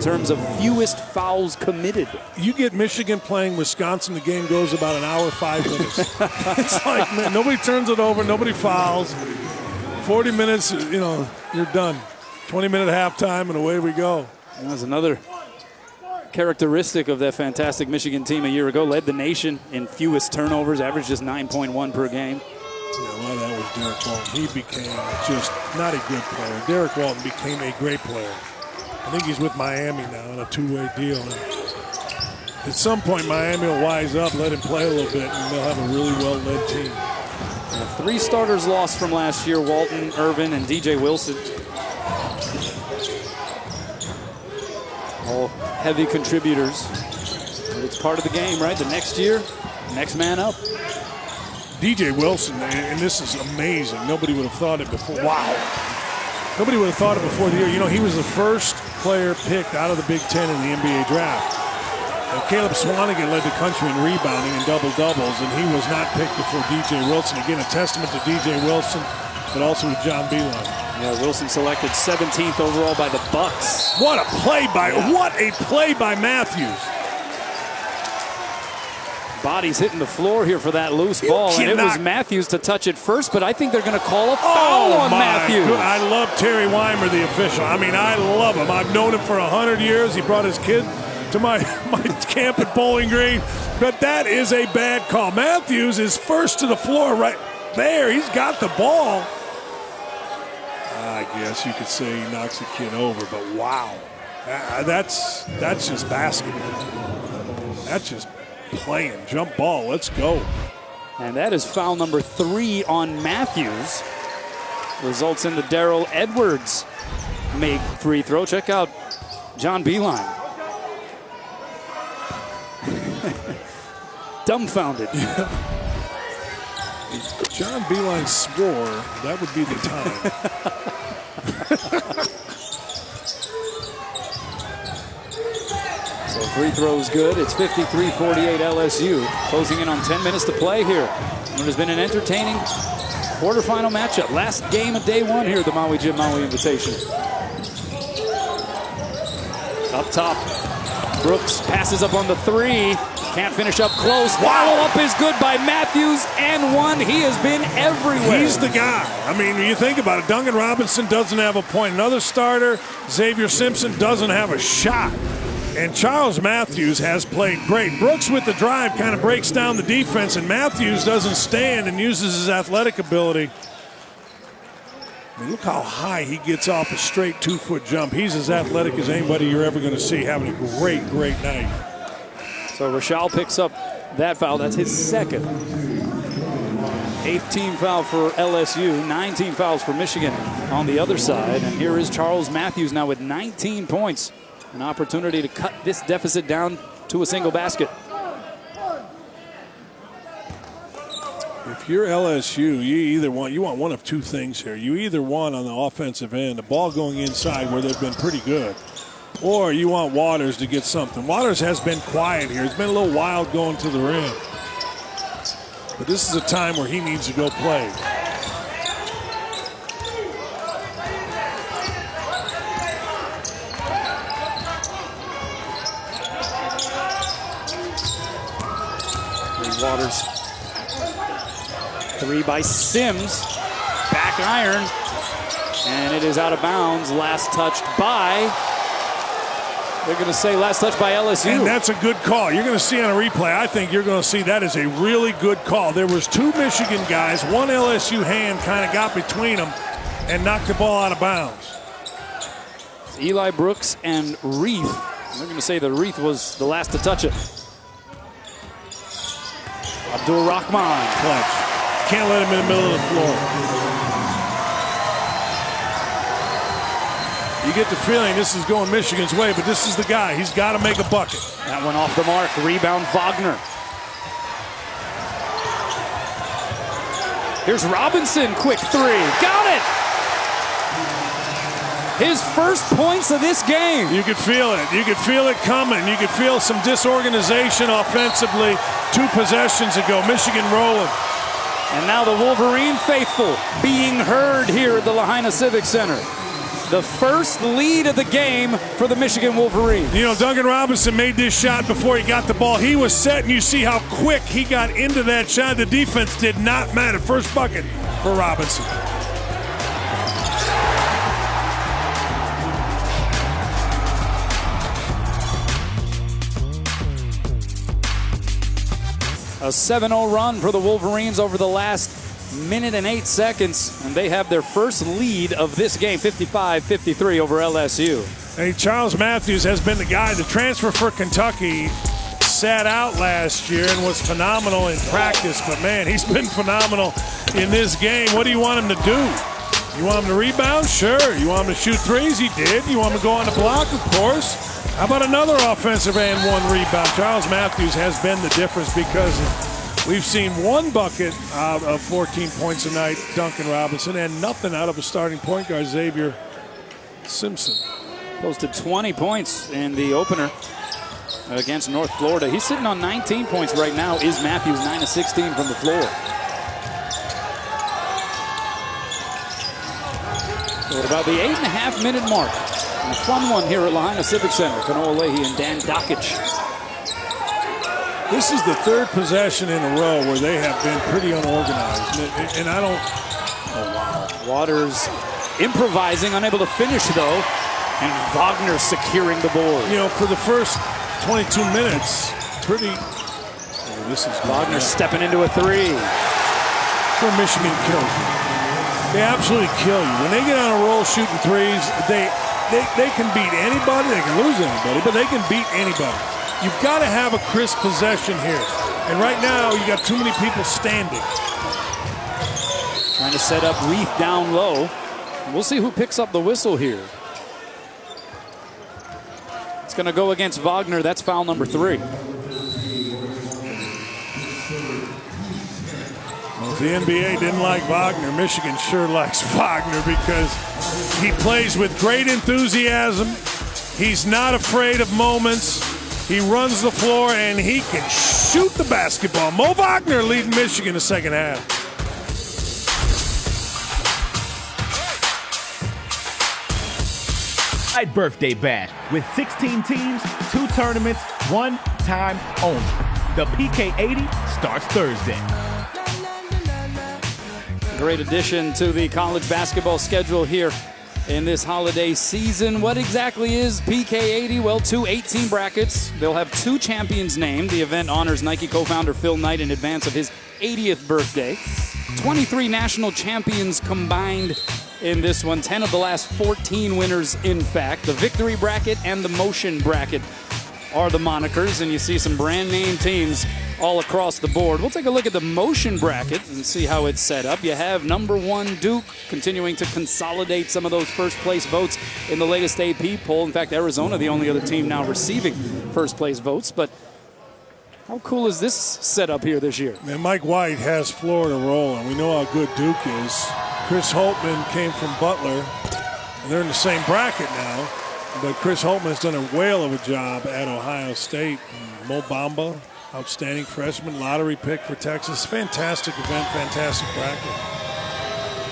terms of fewest fouls committed. You get Michigan playing Wisconsin, the game goes about an hour, 5 minutes. It's like, man, nobody turns it over, nobody fouls. 40 minutes, you know, you're done. 20-minute halftime, and away we go. That was another characteristic of that fantastic Michigan team a year ago. Led the nation in fewest turnovers, averaged just 9.1 per game. Yeah, a lot of that was Derek Walton. He became just not a good player. Derek Walton became a great player. I think he's with Miami now on a two-way deal. And at some point, Miami will wise up, let him play a little bit, and they'll have a really well-led team. And 3 starters lost from last year: Walton, Irvin, and DJ Wilson. All heavy contributors. But it's part of the game, right? The next year, next man up. DJ Wilson, and this is amazing. Nobody would have thought it before. Wow. Nobody would have thought it before the year. You know, he was the first player picked out of the Big Ten in the NBA draft. And Caleb Swanigan led the country in rebounding and double-doubles, and he was not picked before DJ Wilson. Again, a testament to DJ Wilson, but also with John Beeline. Yeah, Wilson selected 17th overall by the Bucks. What a play by Matthews. Body's hitting the floor here for that loose ball, and it was Matthews to touch it first, but I think they're going to call a foul on Matthews. I love Terry Weimer, the official. I mean, I love him. I've known him for 100 years. He brought his kid to my camp at Bowling Green, but that is a bad call. Matthews is first to the floor right there. He's got the ball. I guess you could say he knocks the kid over, but wow. That's just basketball. That's just playing. Jump ball. Let's go. And that is foul number 3 on Matthews. Results in the Darrell Edwards make free throw. Check out John Beeline. Dumbfounded. John Beeline swore that would be the time. So free throw's good. It's 53-48 LSU. Closing in on 10 minutes to play here. It has been an entertaining quarterfinal matchup. Last game of day 1 here at the Maui Jim Maui Invitation. Up top, Brooks passes up on the 3. Can't finish up close. Follow-up is good by Matthews, and 1. He has been everywhere. He's the guy. I mean, when you think about it, Duncan Robinson doesn't have a point. Another starter, Xavier Simpson, doesn't have a shot. And Charles Matthews has played great. Brooks with the drive kind of breaks down the defense, and Matthews doesn't stand and uses his athletic ability. I mean, look how high he gets off a straight 2-foot jump. He's as athletic as anybody you're ever going to see, having a great, great night. So Rashal picks up that foul. That's his second. 8th team foul for LSU, 19 fouls for Michigan on the other side. And here is Charles Matthews now with 19 points. An opportunity to cut this deficit down to a single basket. If you're LSU, you want one of 2 things here. You either want on the offensive end the ball going inside where they've been pretty good, or you want Waters to get something. Waters has been quiet here. He's been a little wild going to the rim. But this is a time where he needs to go play. Waters. 3 by Sims. Back iron. And it is out of bounds. Last touched by, they're going to say last touch by LSU. And that's a good call. You're going to see on a replay, I think you're going to see that is a really good call. There was 2 Michigan guys. One LSU hand kind of got between them and knocked the ball out of bounds. It's Eli Brooks and Reith. They're going to say that Reith was the last to touch it. Abdul Rahman. Clutch. Can't let him in the middle of the floor. You get the feeling this is going Michigan's way, but this is the guy. He's got to make a bucket. That one off the mark. Rebound Wagner. Here's Robinson. Quick 3. Got it! His first points of this game. You could feel it. You could feel it coming. You could feel some disorganization offensively 2 possessions ago. Michigan rolling. And now the Wolverine faithful being heard here at the Lahaina Civic Center. the first lead of the game for the Michigan Wolverines. You know, Duncan Robinson made this shot before he got the ball. He was set, and you see how quick he got into that shot. The defense did not matter. First bucket for Robinson. A 7-0 run for the Wolverines over the last minute and 8 seconds, and they have their first lead of this game, 55-53 over LSU. Hey, Charles Matthews has been the guy. The transfer for Kentucky sat out last year and was phenomenal in practice, but man, he's been phenomenal in this game. What do you want him to do? You want him to rebound? Sure. You want him to shoot threes? He did. You want him to go on the block? Of course. How about another offensive and 1 rebound? Charles Matthews has been the difference because we've seen 1 bucket out of 14 points tonight, Duncan Robinson, and nothing out of a starting point guard, Xavier Simpson. Posted 20 points in the opener against North Florida. He's sitting on 19 points right now. Is Matthews 9 of 16 from the floor. So at about the 8.5-minute mark. A fun one here at Lahaina Civic Center. Kanoa Leahy and Dan Dockich. This is the 3rd possession in a row where they have been pretty unorganized. And I don't... Oh, wow. Waters improvising, unable to finish, though. And Wagner securing the board. You know, for the first 22 minutes, pretty... Oh, this is Wagner stepping into a 3. Where Michigan kills you. They absolutely kill you. When they get on a roll shooting threes, they can beat anybody. They can lose anybody, but they can beat anybody. You've got to have a crisp possession here. And right now, you got too many people standing. Trying to set up Reith down low. We'll see who picks up the whistle here. It's going to go against Wagner. That's foul number 3. Well, if the NBA didn't like Wagner, Michigan sure likes Wagner because he plays with great enthusiasm. He's not afraid of moments. He runs the floor, and he can shoot the basketball. Mo Wagner leading Michigan the second half. Birthday bash with 16 teams, 2 tournaments, 1 time only. The PK80 starts Thursday. Great addition to the college basketball schedule here in this holiday season. What exactly is PK80? Well, 2 18 brackets. They'll have 2 champions named. The event honors Nike co-founder Phil Knight in advance of his 80th birthday. 23 national champions combined in this one. 10 of the last 14 winners, in fact. The victory bracket and the motion bracket are the monikers, and you see some brand name teams all across the board. We'll take a look at the motion bracket and see how it's set up. You have number 1 Duke continuing to consolidate some of those first place votes in the latest AP poll. In fact, Arizona, the only other team now receiving first place votes. But how cool is this setup here this year? Man, Mike White has Florida rolling. We know how good Duke is. Chris Holtman came from Butler, and they're in the same bracket now. But Chris Holtman has done a whale of a job at Ohio State. Mo Bamba, outstanding freshman, lottery pick for Texas. Fantastic event, fantastic bracket.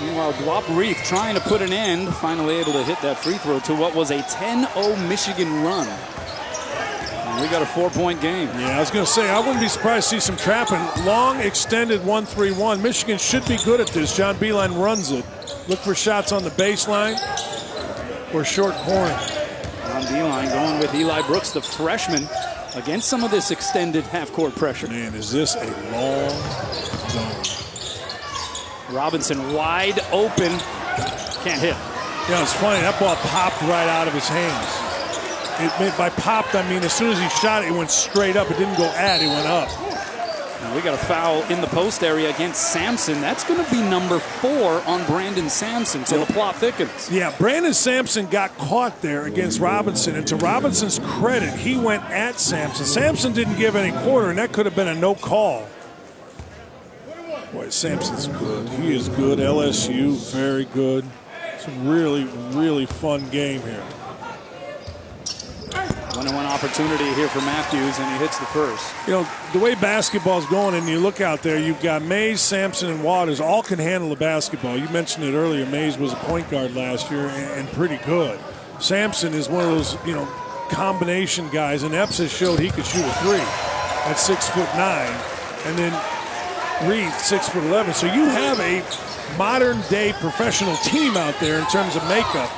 Meanwhile, Dwop Reith trying to put an end, finally able to hit that free throw to what was a 10-0 Michigan run. And we got a 4-point game. Yeah, I was going to say, I wouldn't be surprised to see some trapping. Long, extended 1-3-1. Michigan should be good at this. John Beilein runs it. Look for shots on the baseline or short corner. John Beilein going with Eli Brooks, the freshman, against some of this extended half-court pressure. Man, is this a long zone? Robinson wide open. Can't hit. Yeah, it's funny. That ball popped right out of his hands. By popped, I mean as soon as he shot it, it went straight up. It didn't go at, it went up. Now we got a foul in the post area against Sampson. That's going to be number 4 on Brandon Sampson, so the plot thickens. Yeah, Brandon Sampson got caught there against Robinson, and to Robinson's credit, he went at Sampson. Sampson didn't give any quarter, and that could have been a no call. Boy, Sampson's good. He is good. LSU, very good. It's a really, really fun game here. 1-on-1 opportunity here for Matthews, and he hits the first. You know, the way basketball's going, and you look out there, you've got Mays, Sampson, and Waters all can handle the basketball. You mentioned it earlier. Mays was a point guard last year and pretty good. Sampson is one of those, combination guys, and Epps has showed he could shoot a three at 6'9", and then Reith 6'11". So you have a modern-day professional team out there in terms of makeup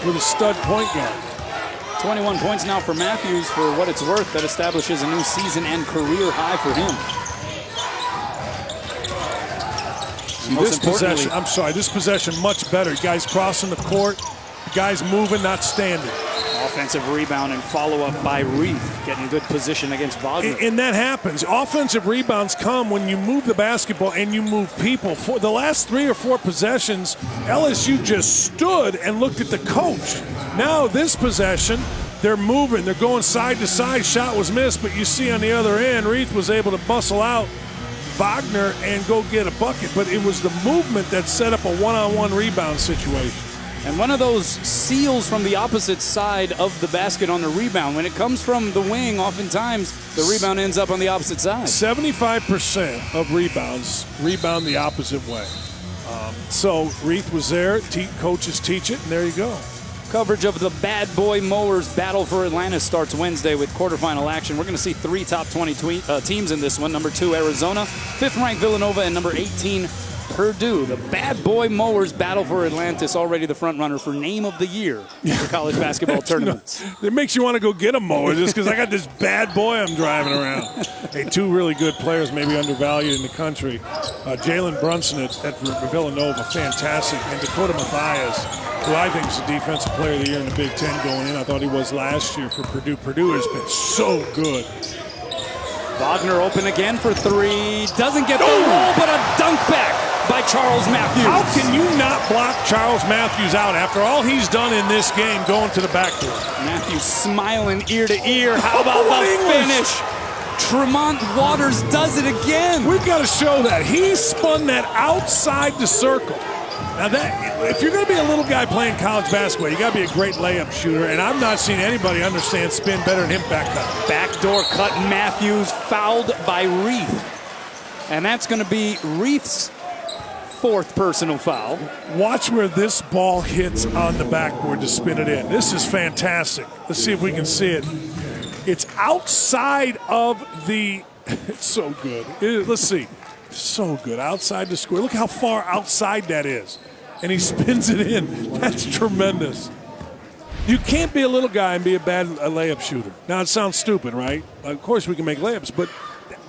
with a stud point guard. 21 points now for Matthews. For what it's worth, that establishes a new season and career high for him. This possession much better. Guys crossing the court, guys moving, not standing. Offensive rebound and follow-up by Reith, getting good position against Wagner. And that happens. Offensive rebounds come when you move the basketball and you move people. For the last 3 or 4 possessions, LSU just stood and looked at the coach. Now this possession, they're moving. They're going side to side. Shot was missed, but you see on the other end, Reith was able to bustle out Wagner and go get a bucket. But it was the movement that set up a one-on-one rebound situation. And one of those seals from the opposite side of the basket on the rebound. When it comes from the wing, oftentimes the rebound ends up on the opposite side. 75% of rebounds rebound the opposite way. So Reith was there. Coaches teach it, and there you go. Coverage of the Bad Boy Mowers Battle for Atlantis starts Wednesday with quarterfinal action. We're going to see 3 top 20 teams in this one. Number 2, Arizona. 5th-ranked Villanova. And number 18, Purdue. The Bad Boy Mowers Battle for Atlantis, already the front runner for Name of the Year for college basketball tournaments. It makes you want to go get a mower just because I got this bad boy I'm driving around. Hey, 2 really good players, maybe undervalued in the country. Jalen Brunson at Villanova, fantastic. And Dakota Mathias, who I think is the defensive player of the year in the Big Ten going in. I thought he was last year for Purdue. Purdue has been so good. Wagner open again for 3. Doesn't get the roll, but a dunk back by Charles Matthews. How can you not block Charles Matthews out after all he's done in this game going to the backdoor? Matthews smiling ear to ear. How about the finish? Tremont Waters does it again. We've got to show that. He spun that outside the circle. Now, if you're going to be a little guy playing college basketball, you got to be a great layup shooter, and I've not seen anybody understand spin better than him back cut. Backdoor cut, Matthews fouled by Reith. And that's going to be Reith's 4th personal foul. Watch where this ball hits on the backboard to spin it in. This is fantastic. Let's see if we can see it. It's outside of the – it's so good. Let's see. So good. Outside the square. Look how far outside that is. And he spins it in. That's tremendous. You can't be a little guy and be a bad layup shooter. Now, it sounds stupid, right? Of course we can make layups, but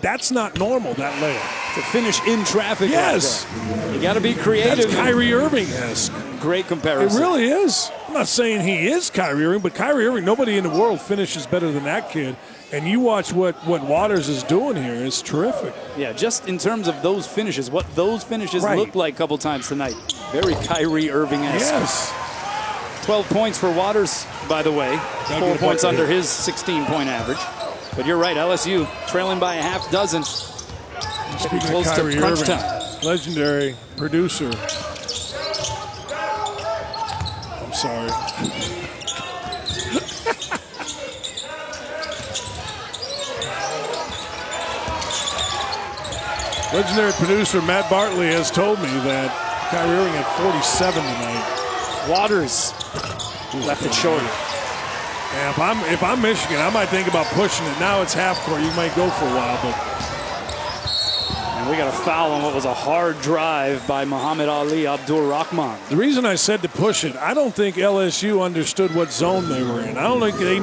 that's not normal, that layup. To finish in traffic. Yes. Like you got to be creative. That's Kyrie Irving-esque. Great comparison. It really is. I'm not saying he is Kyrie Irving, but Kyrie Irving, nobody in the world finishes better than that kid. And you watch what Waters is doing here. It's terrific. Yeah, just in terms of those finishes, what those finishes looked like a couple times tonight. Very Kyrie Irving-esque. Yes. 12 points for Waters, by the way. 4 points under his 16-point average. But you're right, LSU trailing by a half dozen. Speaking close of Kyrie to crunch Irving, time. Legendary producer. I'm sorry. Legendary producer Matt Bartley has told me that Kyrie Irving had 47 tonight. Waters left it short. Yeah, if I'm Michigan, I might think about pushing it. Now it's half court. You might go for a while, but. And we got a foul on what was a hard drive by Muhammad Ali Abdur-Rahman. The reason I said to push it, I don't think LSU understood what zone they were in. I don't think they